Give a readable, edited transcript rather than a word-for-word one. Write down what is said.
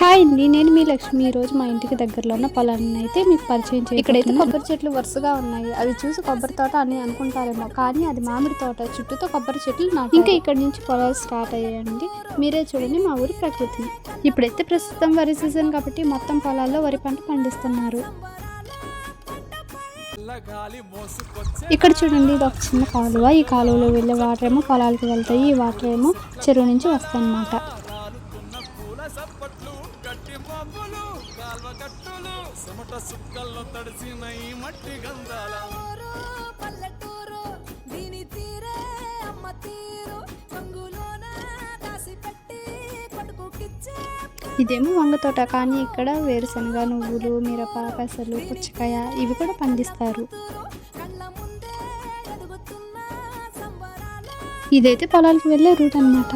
Hi అండి, నేను మీ లక్ష్మి. ఈరోజు మా ఇంటికి దగ్గరలో ఉన్న పొలాన్ని అయితే మీకు పరిచయం చేయాలి. ఇక్కడైతే కొబ్బరి చెట్లు వరుసగా ఉన్నాయి. అవి చూసి కొబ్బరి తోట అని అనుకుంటారేమో, కానీ అది మామిడి తోట. చుట్టూతో కొబ్బరి చెట్లు నాటారు. ఇంకా ఇక్కడ నుంచి పొలాలు స్టార్ట్ అయ్యాయండి. మీరే చూడండి మా ఊరి ప్రకృతిని. ఇప్పుడైతే ప్రస్తుతం వరి సీజన్ కాబట్టి మొత్తం పొలాల్లో వరి పంట పండిస్తున్నారు. ఇక్కడ చూడండి, ఇది ఒక చిన్న కాలువ. ఈ కాలువలో వెళ్ళే వాటర్ ఏమో పొలాలకు వెళ్తాయి. ఈ వాటర్ ఏమో చెరువు నుంచి వస్తాయి అన్నమాట. ఇదేమో వంగ తోట, కానీ ఇక్కడ వేరుశనగ, నువ్వులు, మిరప, పెసలు, పుచ్చకాయ ఇవి కూడా పండిస్తారు. ఇదైతే పొలాలకు వెళ్ళే రూట్ అన్నమాట.